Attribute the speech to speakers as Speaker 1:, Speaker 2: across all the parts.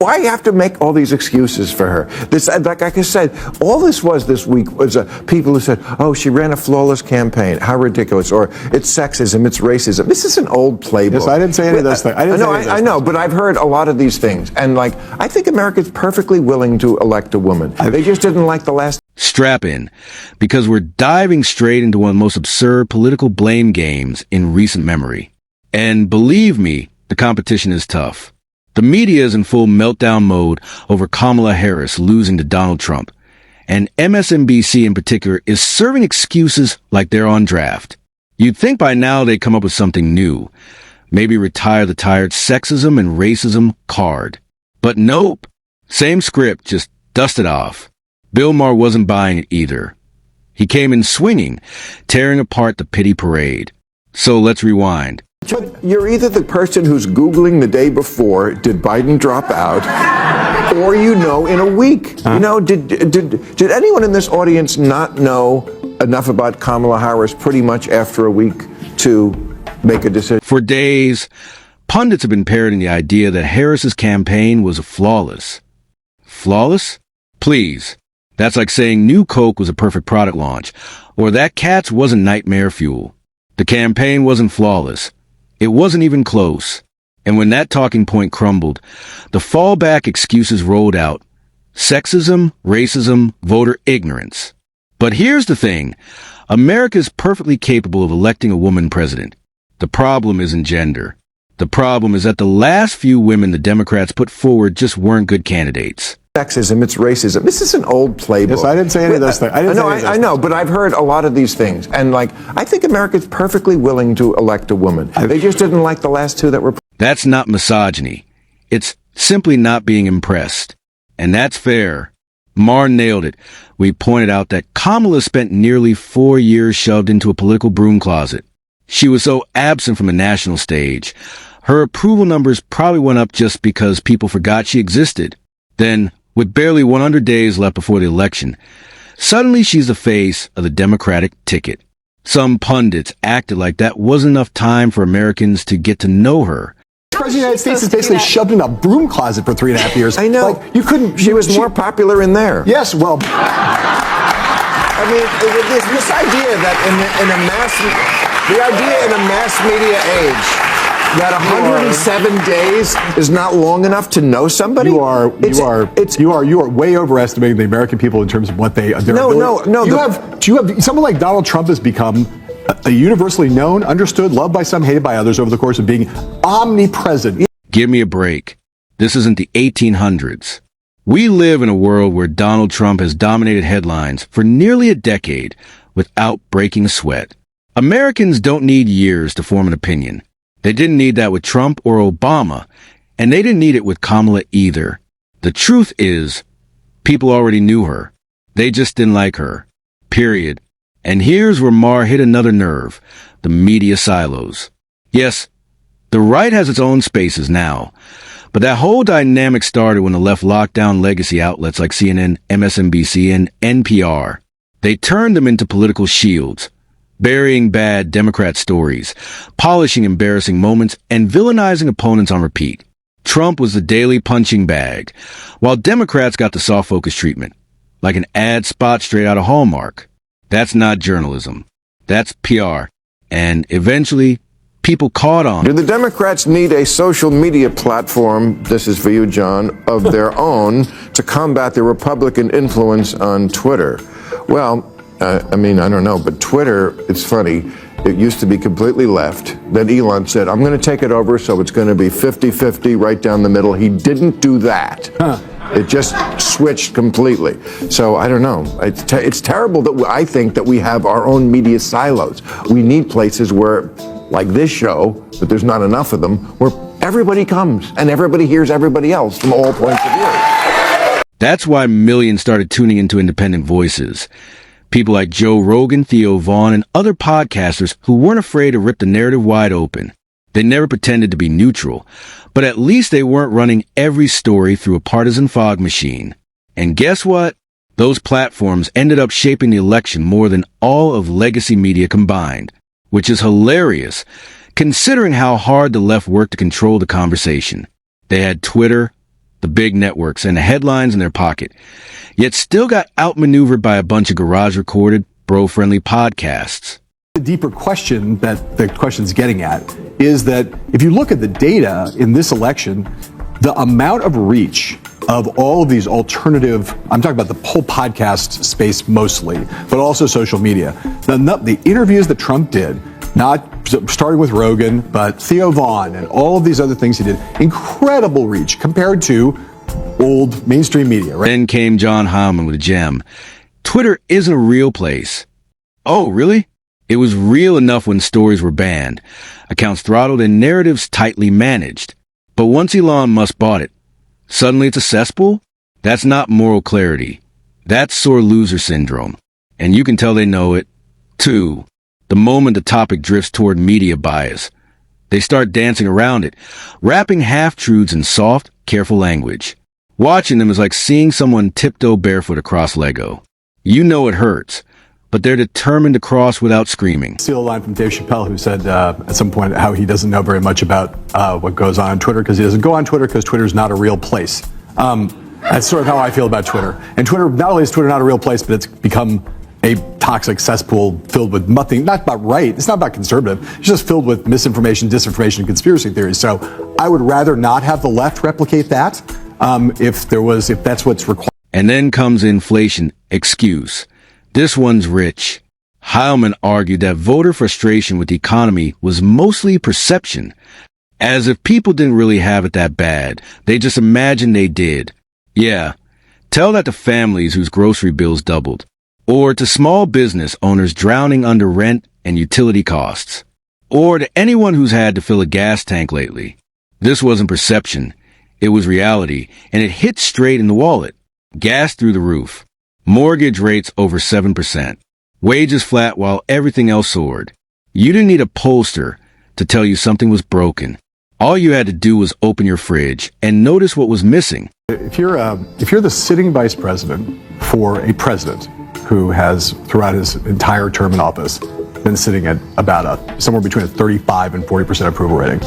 Speaker 1: Why you have to make all these excuses for her? This, like I said, all this was this week was people who said, "Oh, she ran a flawless campaign. How ridiculous!" Or it's sexism, it's racism. This is an old playbook.
Speaker 2: Yes, I didn't say any of those things.
Speaker 1: I know, but I've heard a lot of these things, and I think America's perfectly willing to elect a woman. They just didn't like the last.
Speaker 3: Strap in, because we're diving straight into one of the most absurd political blame games in recent memory. And believe me, the competition is tough. The media is in full meltdown mode over Kamala Harris losing to Donald Trump. And MSNBC in particular is serving excuses like they're on draft. You'd think by now they'd come up with something new. Maybe retire the tired sexism and racism card. But nope. Same script, just dusted off. Bill Maher wasn't buying it either. He came in swinging, tearing apart the pity parade. So let's rewind.
Speaker 1: But you're either the person who's Googling the day before, did Biden drop out, or in a week. Did anyone in this audience not know enough about Kamala Harris pretty much after a week to make a decision?
Speaker 3: For days, pundits have been parroting the idea that Harris's campaign was flawless. Flawless? Please. That's like saying New Coke was a perfect product launch, or that Cats wasn't nightmare fuel. The campaign wasn't flawless. It wasn't even close. And when that talking point crumbled, the fallback excuses rolled out. Sexism, racism, voter ignorance. But here's the thing. America is perfectly capable of electing a woman president. The problem isn't gender. The problem is that the last few women the Democrats put forward just weren't good candidates.
Speaker 1: Sexism, it's racism. This is an old playbook.
Speaker 2: Yes, I didn't say any of those things.
Speaker 1: I know, but I've heard a lot of these things. And I think America's perfectly willing to elect a woman. They just didn't like the last two that were.
Speaker 3: That's not misogyny. It's simply not being impressed. And that's fair. Maher nailed it. We pointed out that Kamala spent nearly 4 years shoved into a political broom closet. She was so absent from the national stage. Her approval numbers probably went up just because people forgot she existed. Then, with barely 100 days left before the election, suddenly she's the face of the Democratic ticket. Some pundits acted like that wasn't enough time for Americans to get to know her.
Speaker 2: The President of the United States is basically shoved in a broom closet for 3.5 years.
Speaker 1: I know.
Speaker 2: You couldn't.
Speaker 1: She was more popular in there.
Speaker 2: Yes, well.
Speaker 1: I mean, this idea that in a mass media age, that 107 days is not long enough to know somebody.
Speaker 2: You are way overestimating the American people in terms of what they.
Speaker 1: No.
Speaker 2: You have someone like Donald Trump has become a universally known, understood, loved by some, hated by others over the course of being omnipresent.
Speaker 3: Give me a break. This isn't the 1800s. We live in a world where Donald Trump has dominated headlines for nearly a decade without breaking a sweat. Americans don't need years to form an opinion. They didn't need that with Trump or Obama, and they didn't need it with Kamala either. The truth is, people already knew her. They just didn't like her. Period. And here's where Maher hit another nerve, the media silos. Yes, the right has its own spaces now, but that whole dynamic started when the left locked down legacy outlets like CNN, MSNBC, and NPR. They turned them into political shields, burying bad Democrat stories, polishing embarrassing moments, and villainizing opponents on repeat. Trump was the daily punching bag, while Democrats got the soft focus treatment, like an ad spot straight out of Hallmark. That's not journalism. That's PR. And eventually, people caught on.
Speaker 1: Do the Democrats need a social media platform, this is for you, John, of their own to combat the Republican influence on Twitter? Well, I don't know, but Twitter, it's funny, it used to be completely left. Then Elon said, I'm going to take it over, so it's going to be 50-50 right down the middle. He didn't do that. It just switched completely. So I don't know. It's terrible that I think that we have our own media silos. We need places where, like this show, but there's not enough of them, where everybody comes and everybody hears everybody else from all points of view.
Speaker 3: That's why millions started tuning into independent voices. People like Joe Rogan, Theo Vaughn, and other podcasters who weren't afraid to rip the narrative wide open. They never pretended to be neutral, but at least they weren't running every story through a partisan fog machine. And guess what? Those platforms ended up shaping the election more than all of legacy media combined, which is hilarious, considering how hard the left worked to control the conversation. They had Twitter, the big networks, and the headlines in their pocket, yet still got outmaneuvered by a bunch of garage-recorded, bro-friendly podcasts.
Speaker 2: The deeper question that the question's getting at is that if you look at the data in this election, the amount of reach of all of these alternative, I'm talking about the whole podcast space mostly, but also social media, the interviews that Trump did, not starting with Rogan, but Theo Vaughn and all of these other things he did, incredible reach compared to old mainstream media, right?
Speaker 3: Then came John Heilman with a gem. Twitter isn't a real place. Oh, really? It was real enough when stories were banned, accounts throttled, and narratives tightly managed. But once Elon Musk bought it, suddenly it's a cesspool? That's not moral clarity. That's sore loser syndrome. And you can tell they know it, too. The moment the topic drifts toward media bias, they start dancing around it, wrapping half-truths in soft, careful language. Watching them is like seeing someone tiptoe barefoot across Lego. You know it hurts, but they're determined to cross without screaming.
Speaker 2: Steal a line from Dave Chappelle, who said at some point how he doesn't know very much about what goes on Twitter because he doesn't go on Twitter because Twitter's not a real place. That's sort of how I feel about Twitter. And Twitter, not only is Twitter not a real place, but it's become a toxic cesspool filled with nothing, not about right, it's not about conservative, it's just filled with misinformation, disinformation, and conspiracy theories. So I would rather not have the left replicate that if that's what's required.
Speaker 3: And then comes inflation excuse. This one's rich. Heilman argued that voter frustration with the economy was mostly perception, as if people didn't really have it that bad. They just imagined they did. Yeah, tell that to families whose grocery bills doubled, or to small business owners drowning under rent and utility costs, or to anyone who's had to fill a gas tank lately. This wasn't perception. It was reality, and it hit straight in the wallet. Gas through the roof. Mortgage rates over 7%. Wages flat while everything else soared. You didn't need a pollster to tell you something was broken. All you had to do was open your fridge and notice what was missing.
Speaker 2: If you're the sitting vice president for a president who has, throughout his entire term in office, been sitting at about somewhere between a 35 and 40% approval rating.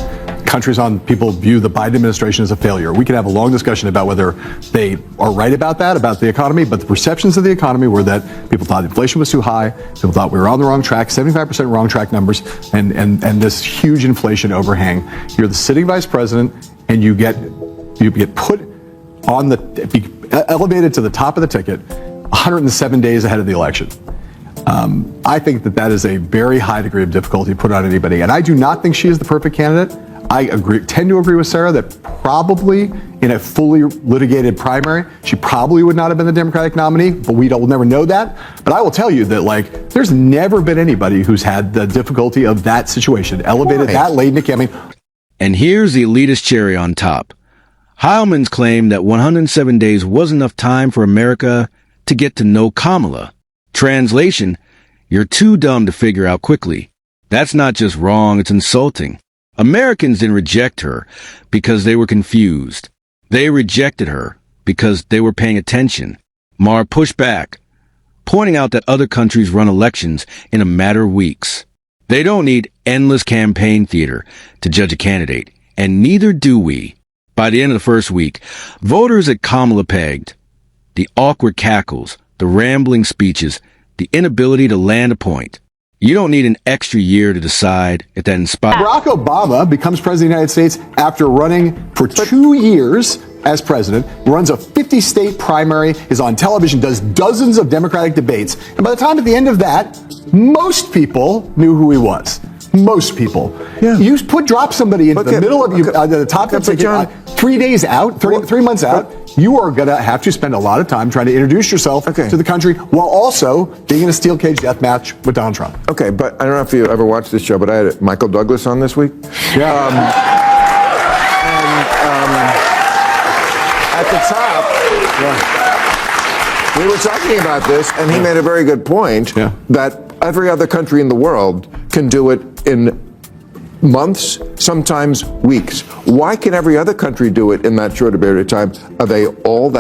Speaker 2: People view the Biden administration as a failure. We could have a long discussion about whether they are right about that, about the economy, but the perceptions of the economy were that people thought inflation was too high, people thought we were on the wrong track, 75% wrong track numbers, and this huge inflation overhang. You're the sitting vice president, and you get put on elevated to the top of the ticket 107 days ahead of the election. I think that is a very high degree of difficulty put on anybody, and I do not think she is the perfect candidate. I tend to agree with Sarah that probably in a fully litigated primary, she probably would not have been the Democratic nominee, but we'll never know that. But I will tell you that, there's never been anybody who's had the difficulty of that situation, elevated that late in the campaign.
Speaker 3: And here's the elitist cherry on top. Heilman's claim that 107 days wasn't enough time for America to get to know Kamala. Translation, you're too dumb to figure out quickly. That's not just wrong, it's insulting. Americans didn't reject her because they were confused. They rejected her because they were paying attention. Maher pushed back, pointing out that other countries run elections in a matter of weeks. They don't need endless campaign theater to judge a candidate, and neither do we. By the end of the first week, voters at Kamala pegged the awkward cackles, the rambling speeches, the inability to land a point. You don't need an extra year to decide if that inspires.
Speaker 2: Barack Obama becomes president of the United States after running for 2 years as president, runs a 50-state primary, is on television, does dozens of Democratic debates. And by the time at the end of that, most people knew who he was. Most people. Yeah. You drop somebody into the middle of the top of the ticket, 3 days out, 3 months out, you are going to have to spend a lot of time trying to introduce yourself to the country while also being in a steel cage death match with Donald Trump.
Speaker 1: Okay, but I don't know if you ever watched this show, but I had Michael Douglas on this week.
Speaker 2: Yeah.
Speaker 1: At the top, we were talking about this, and he made a very good point that every other country in the world can do it in months, sometimes weeks. Why can every other country do it in that short a period of time? Are they all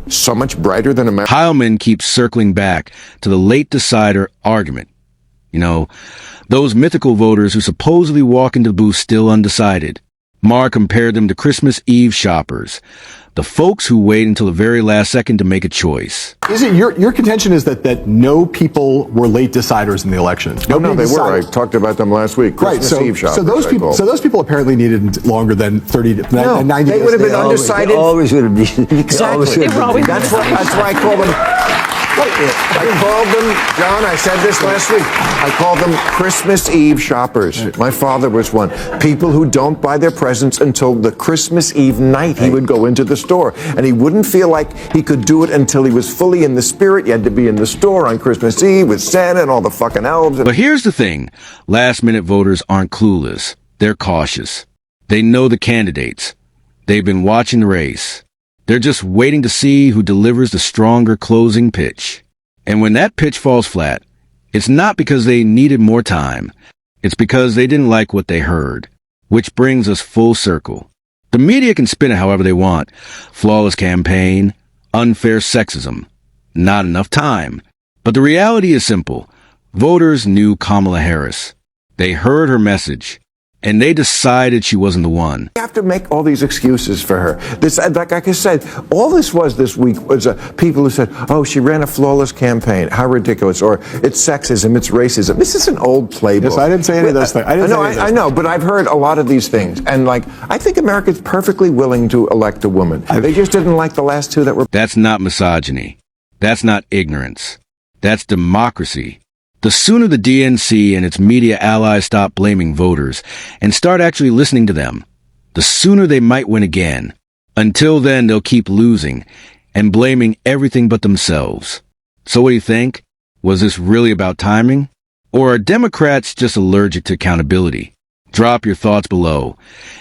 Speaker 1: so much brighter than America?
Speaker 3: Heilman keeps circling back to the late decider argument. You know, those mythical voters who supposedly walk into the booth still undecided. Maher compared them to Christmas Eve shoppers, the folks who wait until the very last second to make a choice.
Speaker 2: Is it your contention is that no people were late deciders in the election?
Speaker 1: No, they were. I talked about them last week.
Speaker 2: Right.
Speaker 1: Christmas Eve shoppers,
Speaker 2: so those people apparently needed longer than 90 days.
Speaker 1: They would have been undecided.
Speaker 4: They always would have been.
Speaker 1: Exactly. That's why I call them. I called them, John, I said this last week, I called them Christmas Eve shoppers. My father was one. People who don't buy their presents until the Christmas Eve night. He would go into the store, and he wouldn't feel like he could do it until he was fully in the spirit. You had to be in the store on Christmas Eve with Santa and all the fucking elves.
Speaker 3: But here's the thing. Last-minute voters aren't clueless. They're cautious. They know the candidates. They've been watching the race. They're just waiting to see who delivers the stronger closing pitch. And when that pitch falls flat, it's not because they needed more time. It's because they didn't like what they heard. Which brings us full circle. The media can spin it however they want. Flawless campaign, unfair sexism, not enough time. But the reality is simple. Voters knew Kamala Harris. They heard her message. And they decided she wasn't the one.
Speaker 1: You have to make all these excuses for her. This, like I said, all this was this week was people who said, "Oh, she ran a flawless campaign. How ridiculous!" Or "It's sexism. It's racism." This is an old playbook.
Speaker 2: Yes, I didn't say any of those things.
Speaker 1: I know, but I've heard a lot of these things, and I think America's perfectly willing to elect a woman. They just didn't like the last two that were.
Speaker 3: That's not misogyny. That's not ignorance. That's democracy. The sooner the DNC and its media allies stop blaming voters and start actually listening to them, the sooner they might win again. Until then, they'll keep losing and blaming everything but themselves. So what do you think? Was this really about timing? Or are Democrats just allergic to accountability? Drop your thoughts below.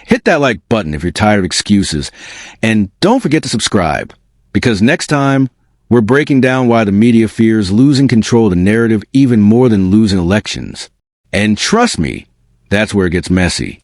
Speaker 3: Hit that like button if you're tired of excuses. And don't forget to subscribe, because next time, we're breaking down why the media fears losing control of the narrative even more than losing elections. And trust me, that's where it gets messy.